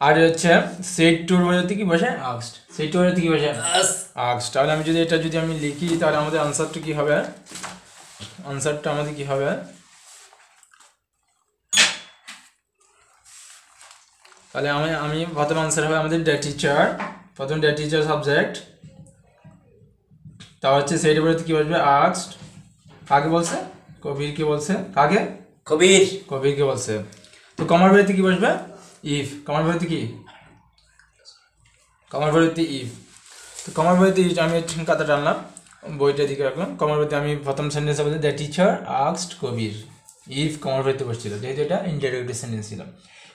আর হচ্ছে সেট টুর পরিবর্তে কি বসে আস্কড, সেট টুর পরিবর্তে কি বসে আস্কড। তাহলে আমি যদি এটা যদি আমি লিখি তাহলে আমাদের আনসারটা কি হবে, আনসারটা আমাদের কি হবে, তাহলে আমি প্রথম আনসার হবে আমাদের দ্য টিচার, প্রথম দ্য টিচার সাবজেক্ট, তা হচ্ছে সেইটার পরিবর্তে কি বসবে আস্কড, কাকে বলছে কবিরকে বলছে, কাকে কবিরকে বলছে। তো কমার পরিবর্তে কি বসবে ইফ, কমার পরিবর্তে কি কমার পরিবর্তে ইফ। তো কমার পরিবর্তে আমি কথা টানলাম, বইটা দিকে রাখলাম। কমার পরিবর্তে আমি প্রথম সেন্টেন্সে বলছি the teacher asked Kabir, if কমার পরিবর্তে বসছিল, যেহেতু এটা ইন্টারোগেটিভ সেন্টেন্স ছিল।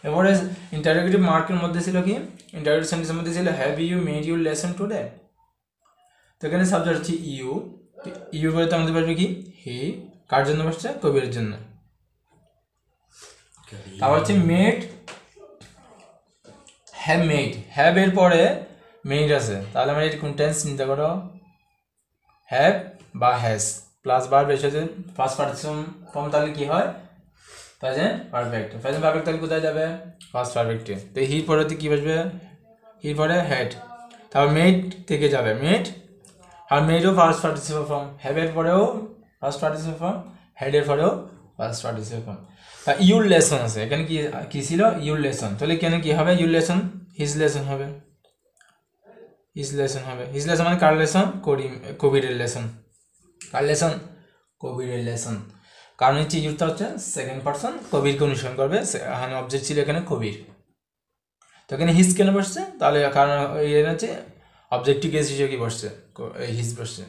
এবারে ইন্টারোগেটিভ মার্কের মধ্যে ছিল কি, ইন্টারোগেটিভ সেন্টেন্সের মধ্যে ছিল have you made your lesson today. তো এখানে সাবজেক্ট হচ্ছে ইউ, ইউ বলতে আমাদের পারবে কি হি, কার জন্য বসছে কবিরের জন্য। তারপর হচ্ছে মেড, হ্যাভ মেড, হ্যাভ এর পরে মেড আছে, তাহলে আমরা এটা কোন টেন্স চিন্তা করো, হ্যাভ বা হ্যাজ প্লাস ভার্ব এসেছে ফার্স্ট পার্টিসিপল ফর্ম, তাহলে কি হয় প্রেজেন্ট পারফেক্ট। প্রেজেন্ট পারফেক্ট তাহলে কোথায় যাবে ফার্স্ট পারফেক্টে। তো হির পরে কি বসবে, হির পরে হেড, তারপর মেড থেকে যাবে মেড, আর মেডও ফার্স্ট পার্টিসিপল ফর্ম, হ্যাভের পরেও ফার্স্ট পার্টিসিপল ফর্ম, হেডের পরেও first participle form. Your lesson আছে, এখানে কি কি ছিল ইউর লেসন, তাহলে এখানে কি হবে ইউর লেসন হিজ লেসন হবে, হিজ লেসন হবে, হিজ লেসন মানে কার লেসন কবিরের লেসন, কার লেসন কবিরের লেসন। কারণ হচ্ছে ইউরটা হচ্ছে সেকেন্ড পার্সন কবিরকে অনুসরণ করবে, এখানে অবজেক্ট ছিল এখানে কবির। তো এখানে হিজ কেন বসছে, তাহলে কারণ এখানে হচ্ছে অবজেক্টিভ কেস হিসেবে কি বসছে হিজ বসছে,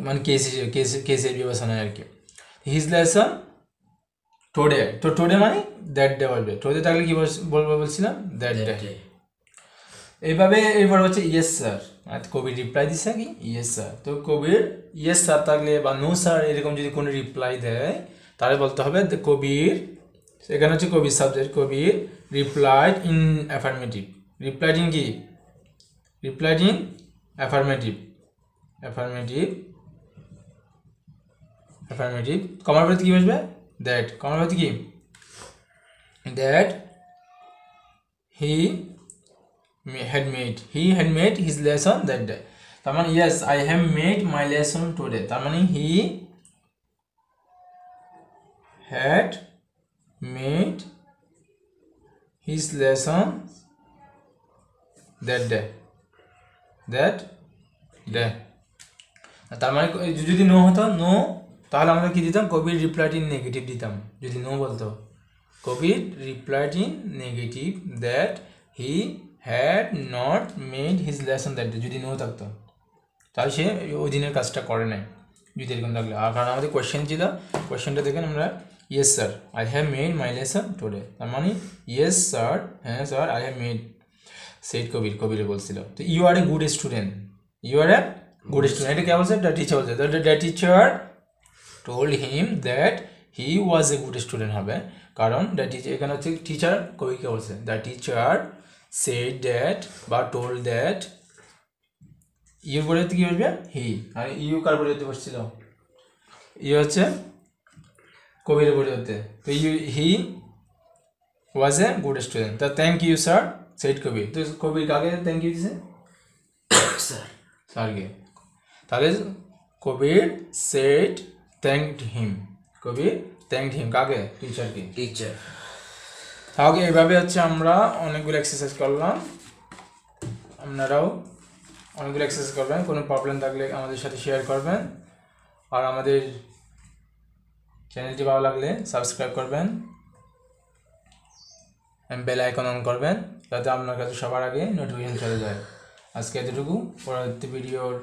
মানে কেসের বিবেচনায় আর কি। হিজ লেসন টুডে, তো টুডে মানে দ্যাট ডে বলবে, টুডে থাকলে কি বলবো বলছিলাম দ্যাট ডে। এইভাবে এরপর হচ্ছে ইয়েস স্যার, কবির রিপ্লাই দিছে কি ইয়েস স্যার। তো কবির ইয়েস স্যার থাকলে বা নো স্যার এরকম যদি কোনো রিপ্লাই দেয় তাহলে বলতে হবে কবির, এখানে হচ্ছে Kabir subject, Kabir replied in affirmative, replied in কি replied in affirmative, affirmative affirmative. কমার পরে কি বসবে দ্যাট, কমার পরে কি that he had made his lesson that day, তার মানে yes I have made my lesson today, তার মানে he had made his lesson that day, তার মানে যদি নো হতো নো তাহলে আমরা কি দিতাম কবির রিপ্লাইড ইন নেগেটিভ দিতাম, যদি নো বলতো Kabir replied in negative that he had not made his lesson that day, যদি নো থাকতো তাহলে সে ওই দিনের কাজটা করে নাই, যদি এরকম থাকলে। আর কারণ আমাদের কোয়েশ্চেন ছিল, কোয়েশ্চেনটা দেখেন আমরা yes sir I have made my lesson today, তার মানে ইয়েস স্যার হ্যাঁ স্যার আই হ্যাভ মেড, সেট কবিরে বলছিল। তো you are a good student, you are a good student, এটা কে বলছে দ্য টিচার বলছে, the teacher told him that he was a good student হবে, কারণ দ্য টিচার এখানে হচ্ছে টিচার কবিকে বলছে, দ্য টিচার said that বা told that, ইউ পরিবর্তে কি বলবে হি, আর ইউ কার পরিবর্তে বসছিল ইউ হচ্ছে কবির পরিবর্তে, তো you he was a good student. তো thank you sir said Kabir, তো কবির কাকে থ্যাংক ইউ দিছে স্যারকে, তাহলে Kabir said thanked him, Kabir thanked him কাকে টিচারকে, টিচার। তাহলে এইভাবে হচ্ছে আমরা অনেকগুলো এক্সারসাইজ করলাম, আপনারাও অনেকগুলো এক্সারসাইজ করবেন, কোনো প্রবলেম থাকলে আমাদের সাথে শেয়ার করবেন, আর আমাদের চ্যানেলটি ভালো লাগলে সাবস্ক্রাইব করবেন, বেল আইকন অন করবেন যাতে আপনার কাছে সবার আগে নোটিফিকেশন চলে যায়। আজকে এতটুকু, পরবর্তী ভিডিওর